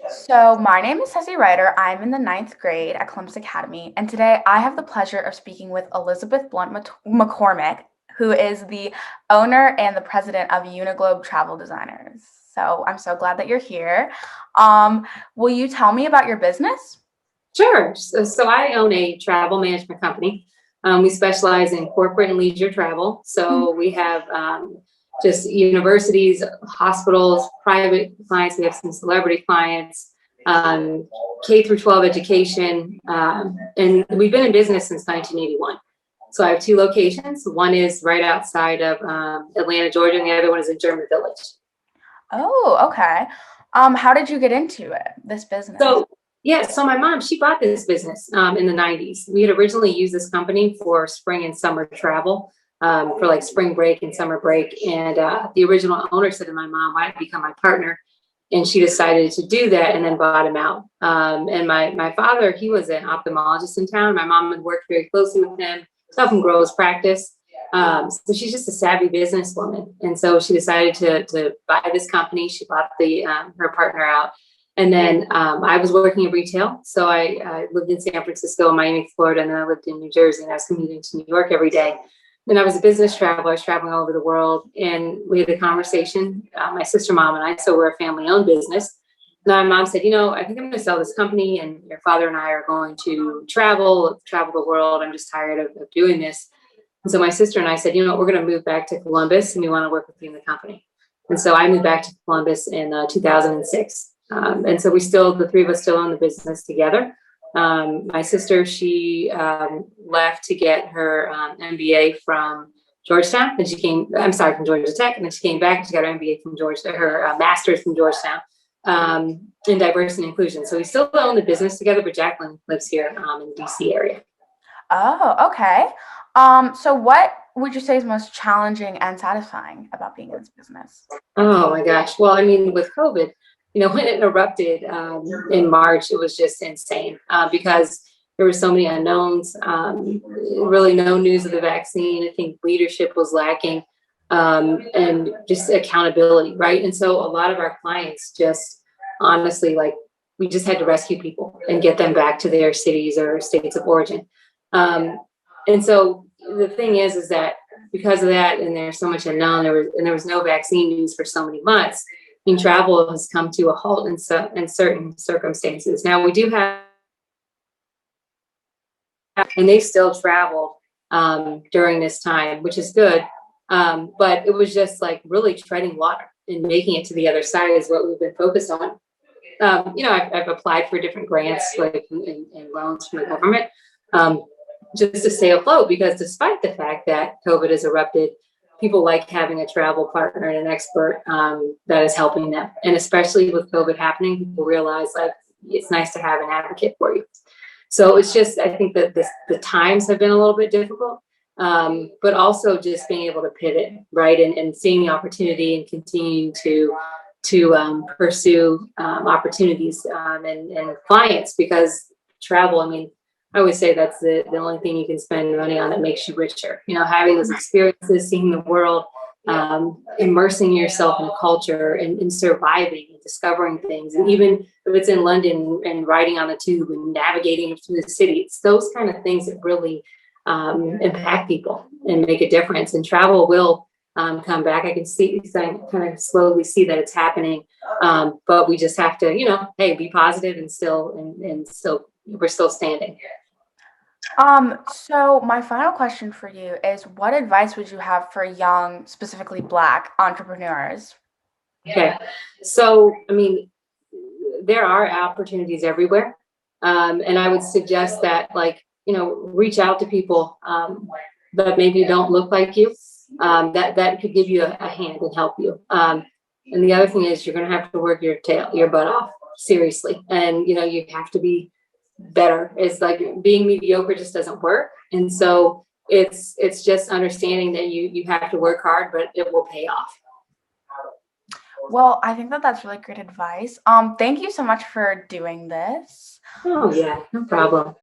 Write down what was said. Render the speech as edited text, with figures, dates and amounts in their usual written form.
So, my name is Ceci Reitter. I'm in the ninth grade at Columbus Academy, and today I have the pleasure of speaking with Elizabeth Blount McCormick, who is the owner and the president of UNIGLOBE Travel Designers. So, I'm so glad that you're here. Will you tell me about your business? Sure. So I own a travel management company. We specialize in corporate and leisure travel. So we have just universities, hospitals, private clients. We have some celebrity clients, K through 12 education, and we've been in business since 1981. So I have two locations. One is right outside of Atlanta, Georgia, and the other one is in German Village. Oh, okay. How did you get into this business? So my mom, she bought this business in the 90s. We had originally used this company for spring and summer travel, for like spring break and summer break. And the original owner said to my mom, why don't you become my partner? And she decided to do that and then bought him out. And my father, he was an ophthalmologist in town. My mom had worked very closely with him to help him grow his practice. So she's just a savvy businesswoman. And so she decided to buy this company. She bought her partner out. And then I was working in retail. So I lived in San Francisco, Miami, Florida, and then I lived in New Jersey, and I was commuting to New York every day. And I was a business traveler. I was traveling all over the world. And we had a conversation, my sister, mom, and I, so we're a family-owned business. And my mom said, I think I'm going to sell this company, and your father and I are going to travel the world. I'm just tired of doing this. And so my sister and I said, we're going to move back to Columbus, and we want to work with you in the company. And so I moved back to Columbus in 2006. And so the three of us still own the business together. My sister, she left to get her MBA from Georgetown, and from Georgia Tech, and then she came back and she got her MBA from her master's from Georgetown in diversity and inclusion. So we still own the business together, but Jacqueline lives here in the DC area. Oh, okay. So what would you say is most challenging and satisfying about being in this business? Oh my gosh. Well, I mean, with COVID, when it erupted in March, it was just insane because there were so many unknowns, really no news of the vaccine. I think leadership was lacking and just accountability, right? And so a lot of our clients just honestly, we just had to rescue people and get them back to their cities or states of origin. And so the thing is that because of that, and there's so much unknown, there was no vaccine news for so many months. I mean, travel has come to a halt in certain circumstances. Now we do have, and they still travel during this time, which is good. But it was just like really treading water and making it to the other side is what we've been focused on. I've applied for different grants, like and loans from the government, just to stay afloat, because despite the fact that COVID has erupted, people like having a travel partner and an expert that is helping them. And especially with COVID happening, people realize it's nice to have an advocate for you. So it's just, I think that the times have been a little bit difficult, but also just being able to pivot, right? And seeing the opportunity and continuing to pursue opportunities and clients, because travel, I mean, I always say that's the only thing you can spend money on that makes you richer. Having those experiences, seeing the world, immersing yourself in a culture and surviving and discovering things. And even if it's in London and riding on the tube and navigating through the city, it's those kind of things that really impact people and make a difference. And travel will come back. I kind of slowly see that it's happening. But we just have to, hey, be positive and still we're still standing. So my final question for you is, what advice would you have for young, specifically Black entrepreneurs? Okay. So, I mean, there are opportunities everywhere. And I would suggest that, reach out to people that maybe don't look like you, that could give you a hand and help you. And the other thing is you're going to have to work your butt off, seriously. And, you have to be better. It's like being mediocre just doesn't work. And so it's just understanding that you have to work hard, but it will pay off. Well, I think that that's really great advice. Thank you so much for doing this. Oh yeah, no problem.